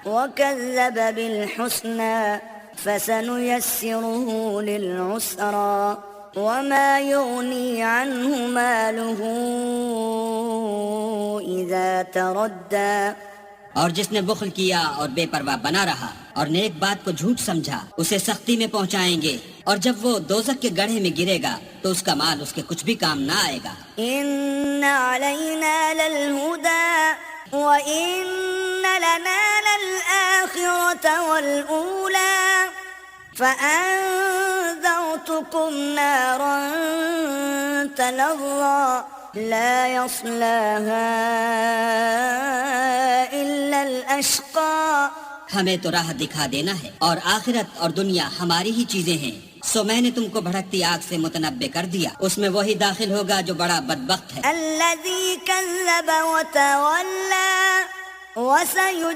وكذب بالحسنى فسنيسره للعسرى وما يغني عنه ماله إذا تردى. اور جس نے بخل کیا اور بے پرواہ بنا رہا اور نیک بات کو جھوٹ سمجھا اسے سختی میں پہنچائیں گے، اور جب وہ دوزخ کے گڑھے میں گرے گا تو اس کا مال اس کے کچھ بھی کام نہ آئے گا. إن علينا للهدى وإن لنا للآخرة والأولى فأنذرتكم نارا تلظى لا يصلاها إلا الأشقى. ہمیں تو راہ دکھا دینا ہے، اور آخرت اور دنیا ہماری ہی چیزیں ہیں، سو میں نے تم کو بھڑکتی آگ سے متنبع کر دیا، اس میں وہی داخل ہوگا جو بڑا بدبخت ہے. الذي كذب وتولى وسيجنبها